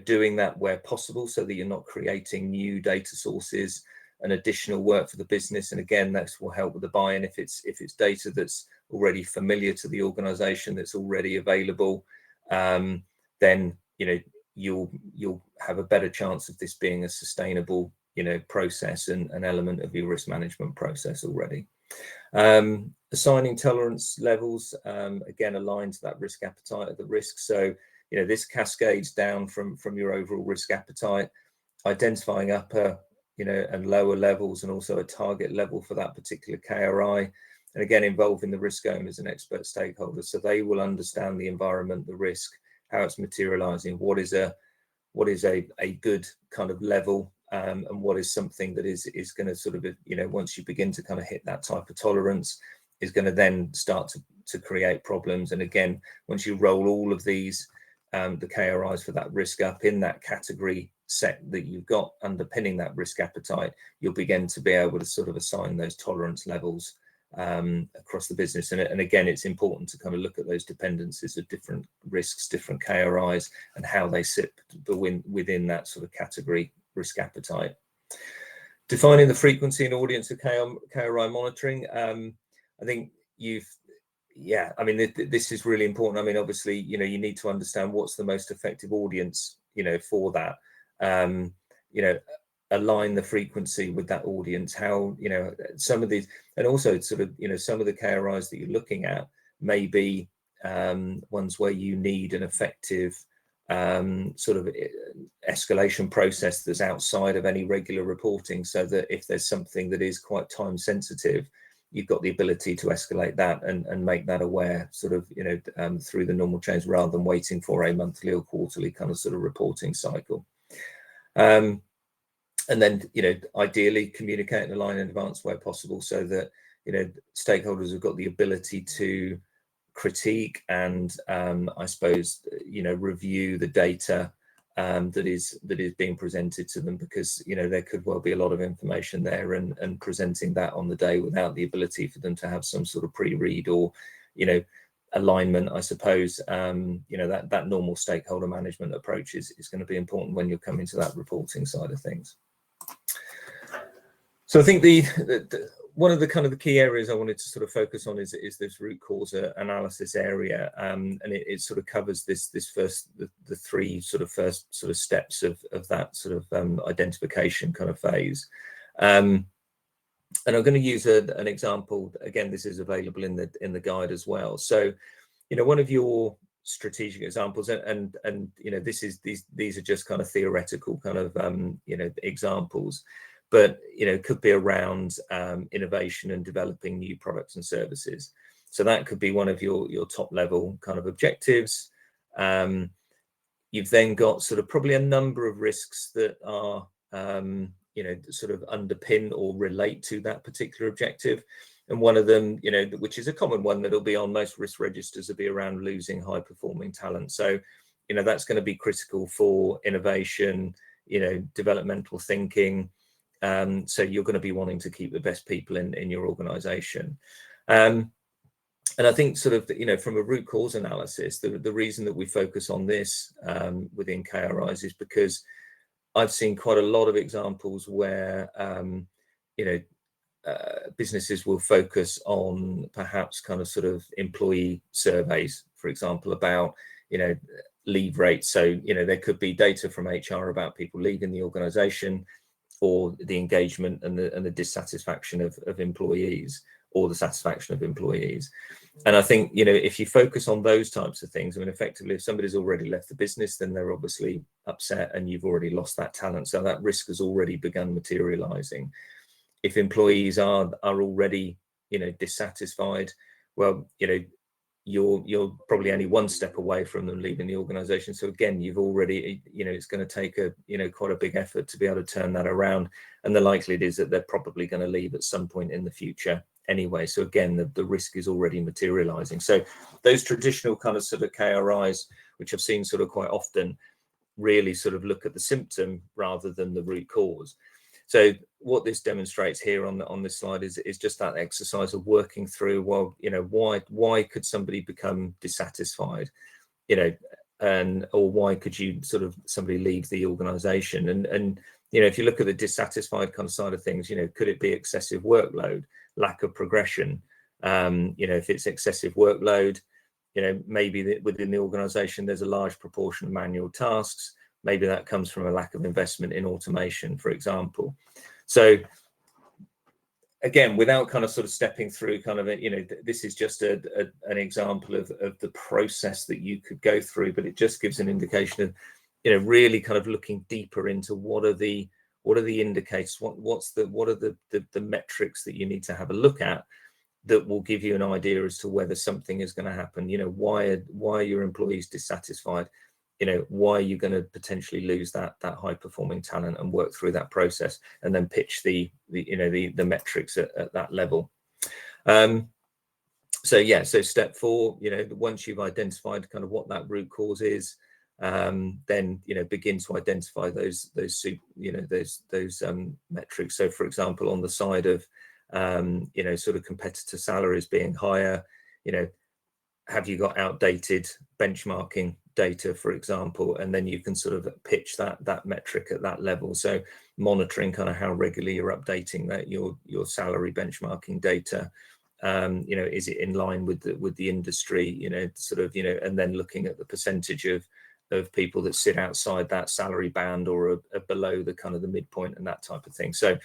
doing that where possible, so that you're not creating new data sources and additional work for the business. And again, that will help with the buy-in. If it's data that's already familiar to the organization, that's already available, then you'll have a better chance of this being a sustainable process and an element of your risk management process already. Assigning tolerance levels, again, aligned to that risk appetite of the risk. So this cascades down from your overall risk appetite, identifying upper and lower levels, and also a target level for that particular KRI, and again involving the risk owners and expert stakeholders, so they will understand the environment, the risk, how it's materializing, what is a good kind of level, and what is something that is going to sort of once you begin to kind of hit that type of tolerance, is going to then start to create problems. And again, once you roll all of these the KRIs for that risk up in that category set that you've got underpinning that risk appetite, you'll begin to be able to sort of assign those tolerance levels across the business. And again, it's important to kind of look at those dependencies of different risks, different KRIs, and how they sit within that sort of category risk appetite. Defining the frequency and audience of KRI monitoring. I think this is really important. I mean, obviously, you need to understand what's the most effective audience, for that. Align the frequency with that audience, how, some of these, and also sort of, some of the KRIs that you're looking at may be ones where you need an effective sort of escalation process that's outside of any regular reporting, so that if there's something that is quite time sensitive, you've got the ability to escalate that and make that aware sort of, through the normal change, rather than waiting for a monthly or quarterly kind of sort of reporting cycle. And then, ideally communicate and align in advance where possible, so that, stakeholders have got the ability to critique and, I suppose, review the data that is being presented to them, because, there could well be a lot of information there, and presenting that on the day without the ability for them to have some sort of pre-read or, alignment, I suppose, that normal stakeholder management approach is going to be important when you're coming to that reporting side of things. So I think one of the kind of the key areas I wanted to sort of focus on is this root cause analysis area, and it sort of covers the three sort of first sort of steps of that sort of identification kind of phase. And I'm going to use an example. Again, this is available in the guide as well. So, one of your strategic examples, and these are just kind of theoretical kind of examples, but could be around innovation and developing new products and services. So that could be one of your top level kind of objectives. You've then got sort of probably a number of risks that are sort of underpin or relate to that particular objective. And one of them, which is a common one that'll be on most risk registers, will be around losing high performing talent. So, that's going to be critical for innovation, developmental thinking. So you're going to be wanting to keep the best people in your organization. And I think sort of, from a root cause analysis, the reason that we focus on this within KRIs is because I've seen quite a lot of examples where, businesses will focus on perhaps kind of sort of employee surveys, for example, about, leave rates. So, there could be data from HR about people leaving the organization, or the engagement and the dissatisfaction of employees, or the satisfaction of employees. And I think, if you focus on those types of things, I mean, effectively, if somebody's already left the business, then they're obviously upset and you've already lost that talent. So that risk has already begun materializing. If employees are already, dissatisfied, well, you're probably only one step away from them leaving the organization. So again, you've already, it's going to take quite a big effort to be able to turn that around. And the likelihood is that they're probably going to leave at some point in the future anyway. So again, the risk is already materializing. So those traditional kind of sort of KRIs, which I've seen sort of quite often, really sort of look at the symptom rather than the root cause. So what this demonstrates here on this slide is just that exercise of working through, well, why could somebody become dissatisfied, or why could somebody leave the organization? And if you look at the dissatisfied kind of side of things, could it be excessive workload, lack of progression? If it's excessive workload, maybe within the organization there's a large proportion of manual tasks. Maybe that comes from a lack of investment in automation, for example. So again, without kind of sort of stepping through kind of, this is just an example of the process that you could go through, but it just gives an indication of, really kind of looking deeper into what are the indicators, what are the metrics that you need to have a look at that will give you an idea as to whether something is going to happen. Why are your employees dissatisfied? Why are you going to potentially lose that high performing talent, and work through that process and then pitch the metrics at that level. So step 4, once you've identified kind of what that root cause is, then begin to identify those metrics. So for example, on the side of sort of competitor salaries being higher, have you got outdated benchmarking data, for example, and then you can sort of pitch that metric at that level. So monitoring kind of how regularly you're updating that your salary benchmarking data. Is it in line with the industry, and then looking at the percentage of people that sit outside that salary band or are below the kind of the midpoint and that type of thing. So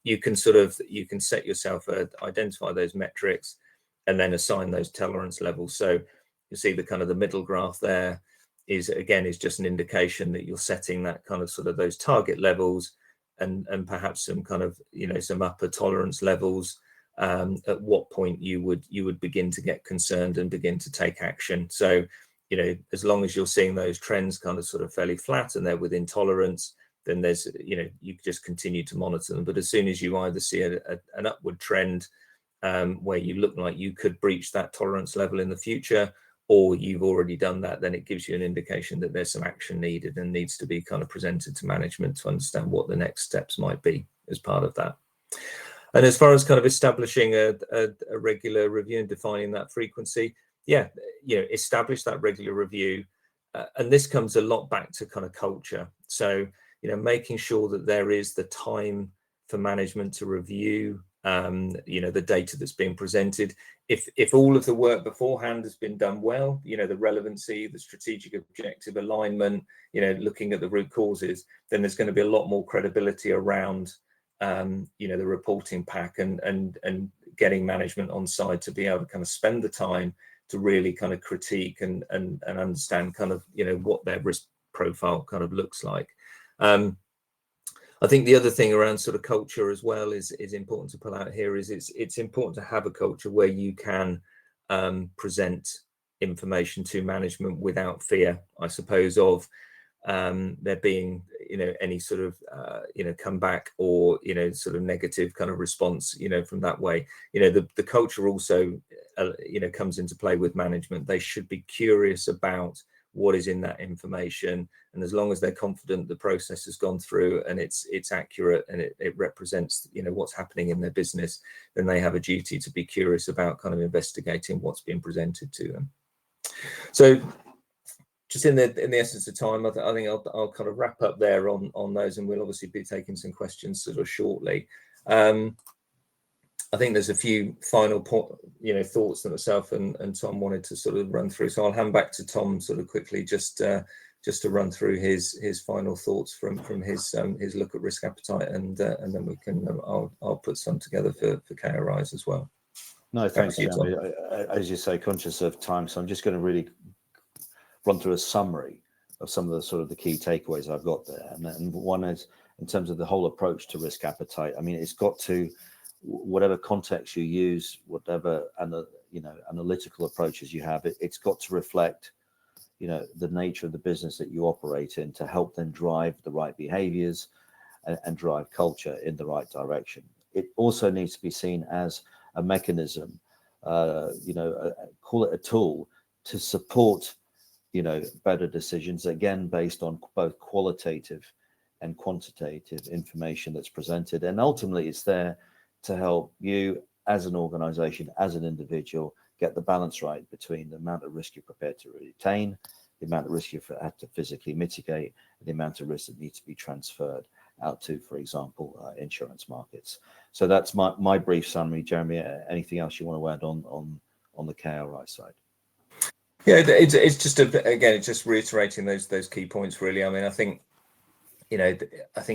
you can set yourself, identify those metrics and then assign those tolerance levels. So you see the kind of the middle graph there is just an indication that you're setting that kind of sort of those target levels and perhaps some kind of, some upper tolerance levels. At what point you would begin to get concerned and begin to take action. So, as long as you're seeing those trends kind of sort of fairly flat and they're within tolerance, then there's, you just continue to monitor them. But as soon as you either see an upward trend where you look like you could breach that tolerance level in the future, or you've already done that, then it gives you an indication that there's some action needed and needs to be kind of presented to management to understand what the next steps might be as part of that. And as far as kind of establishing a regular review and defining that frequency, establish that regular review. And this comes a lot back to kind of culture. So, making sure that there is the time for management to review, the data that's being presented. If all of the work beforehand has been done well, the relevancy, the strategic objective alignment, looking at the root causes, then there's going to be a lot more credibility around the reporting pack and getting management on side to be able to kind of spend the time to really kind of critique and understand kind of, what their risk profile kind of looks like. I think the other thing around sort of culture as well is important to pull out here is it's important to have a culture where you can present information to management without fear, I suppose, of there being any sort of comeback or sort of negative kind of response from that way. The culture also comes into play with management. They should be curious about what is in that information, and as long as they're confident the process has gone through and it's accurate and it represents what's happening in their business, then they have a duty to be curious about kind of investigating what's being presented to them. So just in the essence of time, I think I'll kind of wrap up there on those, and we'll obviously be taking some questions sort of shortly. I think there's a few final thoughts that myself and Tom wanted to sort of run through. So I'll hand back to Tom sort of quickly just to run through his final thoughts from his look at risk appetite, and then we can I'll put some together for KRIs as well. No, thanks, Jeremy. As you say, conscious of time, so I'm just going to really run through a summary of some of the sort of the key takeaways I've got there. And one is in terms of the whole approach to risk appetite. I mean, it's got to, whatever context you use, whatever analytical approaches you have, it's got to reflect the nature of the business that you operate in to help them drive the right behaviors and drive culture in the right direction. It also needs to be seen as a mechanism, call it a tool to support better decisions, again, based on both qualitative and quantitative information that's presented. And ultimately, it's there to help you as an organization, as an individual, get the balance right between the amount of risk you're prepared to retain, the amount of risk you have to physically mitigate, and the amount of risk that needs to be transferred out to, for example, insurance markets. So that's my brief summary. Jeremy, anything else you want to add on the KRI side? Yeah, it's just it's just reiterating those key points really. I mean, I think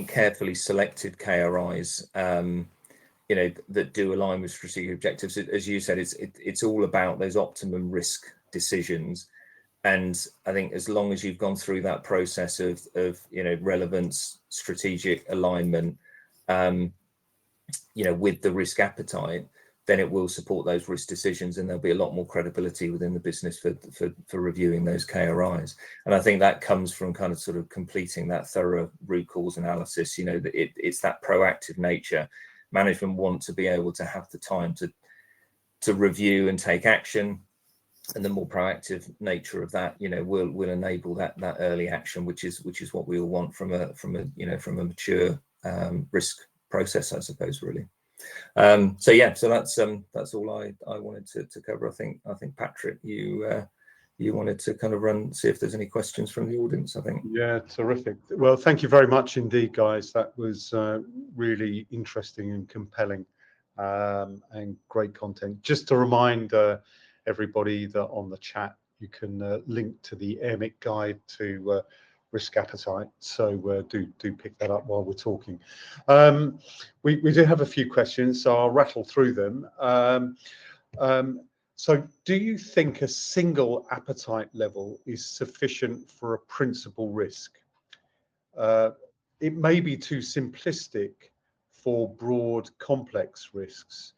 carefully selected KRIs that do align with strategic objectives, as you said, it's all about those optimum risk decisions. And I think as long as you've gone through that process of relevance, strategic alignment, with the risk appetite, then it will support those risk decisions, and there'll be a lot more credibility within the business for reviewing those KRIs. And I think that comes from kind of sort of completing that thorough root cause analysis. That it's that proactive nature. Management want to be able to have the time to review and take action, and the more proactive nature of that, will enable that early action, which is what we all want from a mature risk process, I suppose, really. So yeah, so that's all I wanted to cover. I think Patrick, you wanted to kind of see if there's any questions from the audience, I think. Yeah, terrific. Well, thank you very much indeed, guys. That was really interesting and compelling, and great content. Just to remind everybody that on the chat, you can link to the AMIC guide to risk appetite. So do pick that up while we're talking. We do have a few questions, so I'll rattle through them. So do you think a single appetite level is sufficient for a principal risk? It may be too simplistic for broad, complex risks.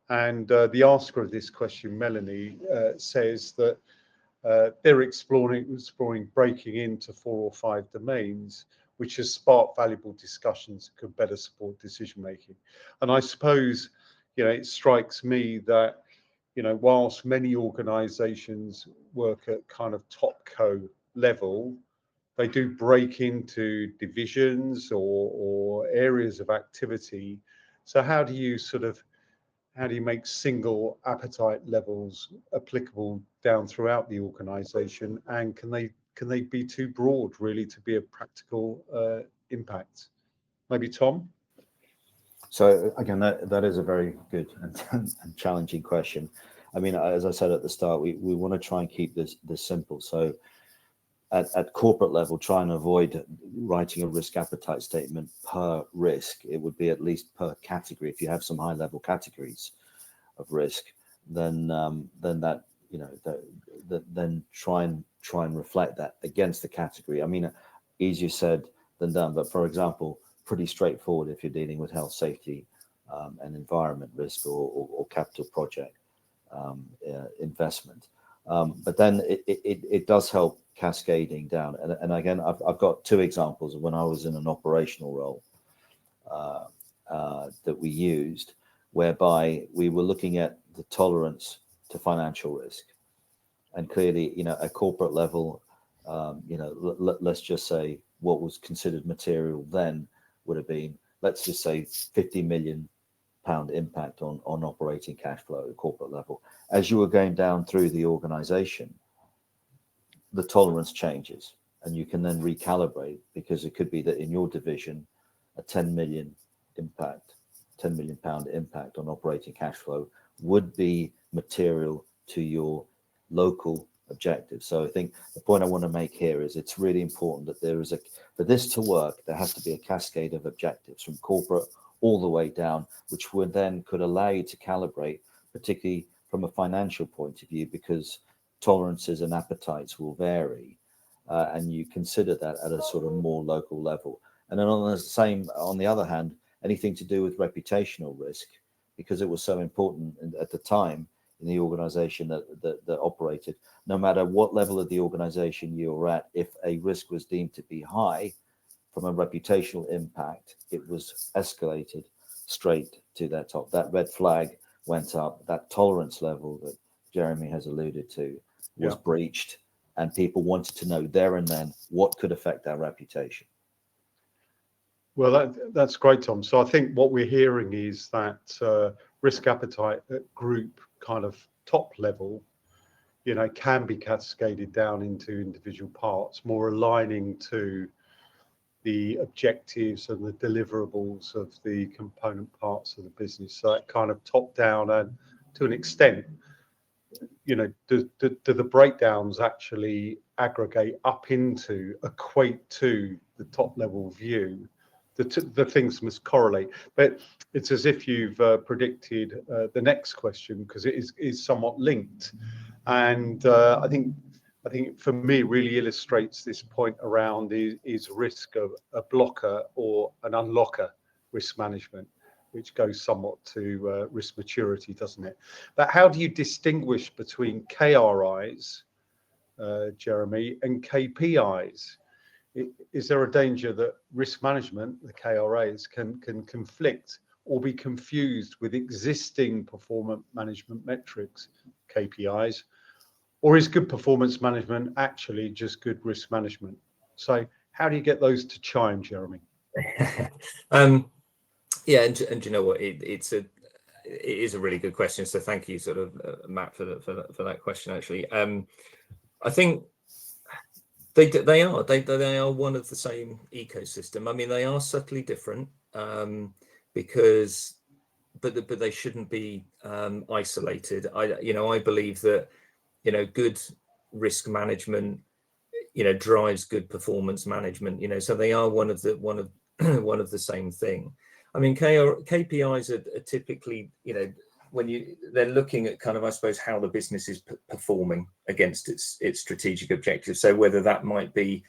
And the asker of this question, Melanie, says that they're exploring breaking into 4 or 5 domains, which has sparked valuable discussions that could better support decision making. And I suppose, it strikes me that, whilst many organizations work at kind of top co level, they do break into divisions or areas of activity. So how do you make single appetite levels applicable down throughout the organization, and can they be too broad really to be a practical impact? Maybe Tom? So again, that is a very good and challenging question. I mean, as I said at the start, we want to try and keep this simple. So at corporate level, try and avoid writing a risk appetite statement per risk. It would be at least per category. If you have some high level categories of risk, then that then try and reflect that against the category. I mean, easier said than done. But for example, pretty straightforward if you're dealing with health, safety, and environment risk or capital project investment. But then it does help cascading down. And again, I've got 2 examples of when I was in an operational role that we used, whereby we were looking at the tolerance to financial risk. And clearly, at corporate level, let's just say what was considered material then would have been, let's just say, £50 million impact on operating cash flow at corporate level. As you were going down through the organization, the tolerance changes, and you can then recalibrate, because it could be that in your division, a £10 million impact on operating cash flow would be material to your local objectives. So I think the point I want to make here is it's really important that for this to work, there has to be a cascade of objectives from corporate all the way down, which could allow you to calibrate, particularly from a financial point of view, because tolerances and appetites will vary, and you consider that at a sort of more local level. And then on the other hand, anything to do with reputational risk, because it was so important at the time in the organization that operated, no matter what level of the organization you're at, if a risk was deemed to be high from a reputational impact, it was escalated straight to that top. That red flag went up, that tolerance level that Jeremy has alluded to was breached, and people wanted to know there and then what could affect our reputation. Well, that's great, Tom. So I think what we're hearing is that risk appetite at group kind of top level, can be cascaded down into individual parts, more aligning to the objectives and the deliverables of the component parts of the business. So that kind of top down, and to an extent, do the breakdowns actually aggregate up into, equate to the top level view? The things must correlate, but it's as if you've predicted the next question, because it is somewhat linked. And I think for me it really illustrates this point around is risk of a blocker or an unlocker risk management, which goes somewhat to risk maturity, doesn't it? But how do you distinguish between KRIs, Jeremy, and KPIs? Is there a danger that risk management, the KRAs, can conflict or be confused with existing performance management metrics, KPIs? Or is good performance management actually just good risk management? So how do you get those to chime, Jeremy? Yeah, and you know what? It's it is a really good question. So thank you, sort of, Matt, for that question. Actually, I think they are one of the same ecosystem. I mean, they are subtly different, because, but they shouldn't be isolated. I believe that, good risk management, drives good performance management. So they are one of the same thing. I mean, KPIs are typically, when they're looking at kind of, I suppose, how the business is performing against its strategic objectives. So whether that might be,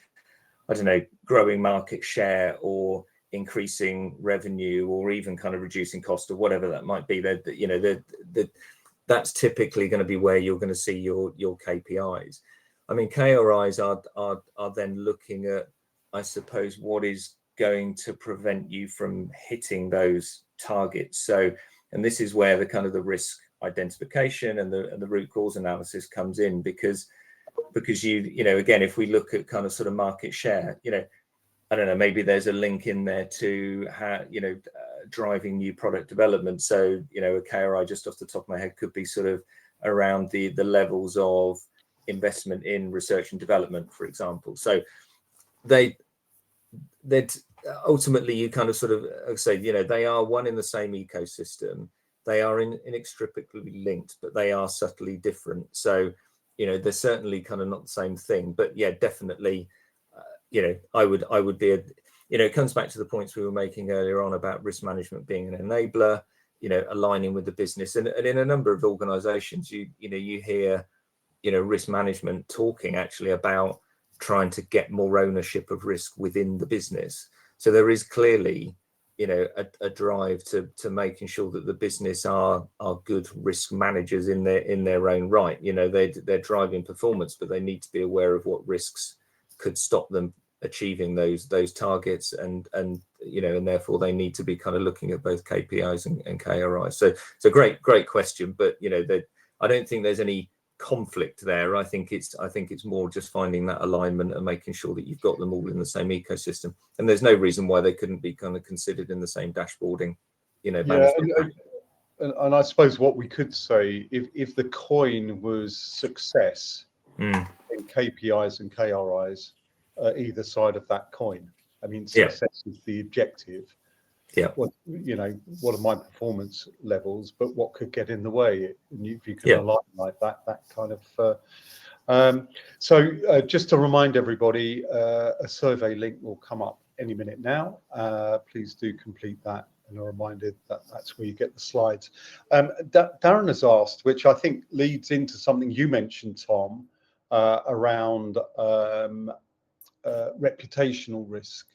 I don't know, growing market share or increasing revenue, or even kind of reducing cost, or whatever that might be, that's typically going to be where you're going to see your KPIs. I mean, KRIs are then looking at, I suppose, what is going to prevent you from hitting those targets. So, and this is where the kind of the risk identification and the root cause analysis comes in, because again, if we look at kind of sort of market share, I don't know, maybe there's a link in there to how, driving new product development. So, a KRI just off the top of my head could be sort of around the levels of investment in research and development, for example. So that ultimately you kind of sort of say, they are one in the same ecosystem. They are inextricably linked, but they are subtly different. So, they're certainly kind of not the same thing. But yeah, definitely, I would be it comes back to the points we were making earlier on about risk management being an enabler, aligning with the business. And in a number of organizations, you hear, risk management talking actually about trying to get more ownership of risk within the business. So there is clearly, a drive to making sure that the business are good risk managers in their own right. They're driving performance, but they need to be aware of what risks could stop them achieving those targets, and therefore they need to be kind of looking at both KPIs and KRIs. So it's a great question, but I don't think there's any conflict there. I think it's more just finding that alignment and making sure that you've got them all in the same ecosystem, and there's no reason why they couldn't be kind of considered in the same dashboarding, management. And I suppose what we could say, if the coin was success in KPIs and KRIs, either side of that coin, I mean, success is the objective. Yeah. What are my performance levels, but what could get in the way? And if you can align like that kind of. So just to remind everybody, a survey link will come up any minute now. Please do complete that, and are reminded that that's where you get the slides. Darren has asked, which I think leads into something you mentioned, Tom, around reputational risk.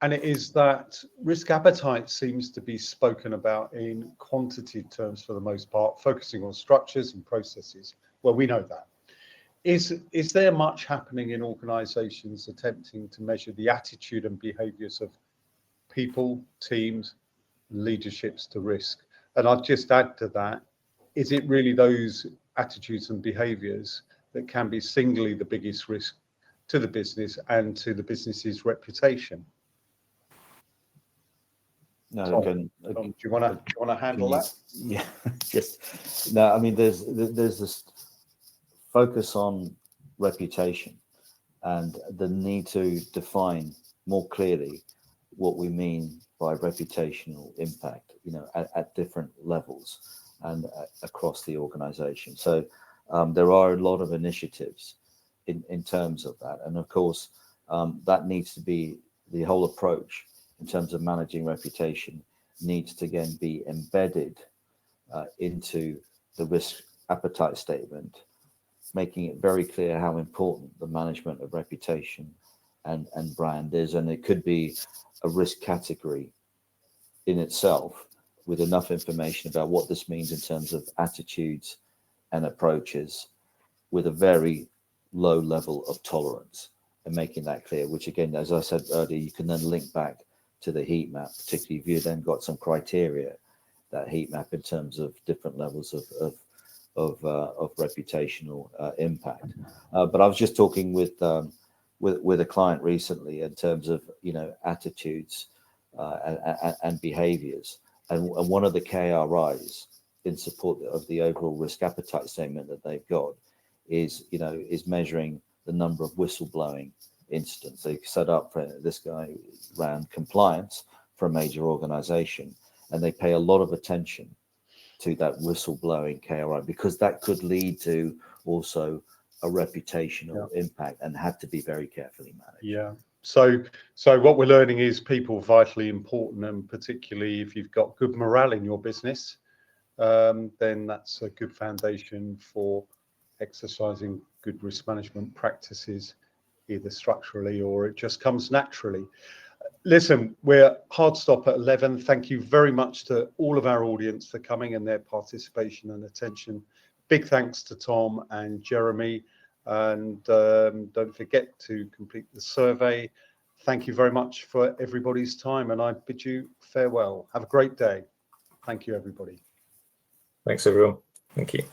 And it is that risk appetite seems to be spoken about in quantity terms for the most part, focusing on structures and processes. Well, we know that. Is there much happening in organizations attempting to measure the attitude and behaviors of people, teams, leaderships to risk? And I'll just add to that, is it really those attitudes and behaviors that can be singly the biggest risk to the business and to the business's reputation? No, Tom, do you want to handle that? Yeah, just no. I mean, there's this focus on reputation and the need to define more clearly what we mean by reputational impact, at different levels and across the organization. So there are a lot of initiatives in terms of that, and of course that needs to be the whole approach. In terms of managing reputation, needs to again be embedded into the risk appetite statement, making it very clear how important the management of reputation and brand is. And it could be a risk category in itself with enough information about what this means in terms of attitudes and approaches, with a very low level of tolerance, and making that clear, which again, as I said earlier, you can then link back to the heat map, particularly if you then got some criteria, that heat map in terms of different levels of reputational impact. But I was just talking with a client recently in terms of attitudes and behaviors, And one of the KRIs in support of the overall risk appetite statement that they've got is, is measuring the number of whistleblowing incidents. They set up for this guy around compliance for a major organization, and they pay a lot of attention to that whistleblowing KRI, because that could lead to also a reputational impact and had to be very carefully managed. Yeah. So what we're learning is people are vitally important, and particularly if you've got good morale in your business, then that's a good foundation for exercising good risk management practices, either structurally or it just comes naturally. Listen, we're hard stop at 11. Thank you very much to all of our audience for coming and their participation and attention. Big thanks to Tom and Jeremy. And don't forget to complete the survey. Thank you very much for everybody's time, and I bid you farewell. Have a great day. Thank you, everybody. Thanks, everyone. Thank you.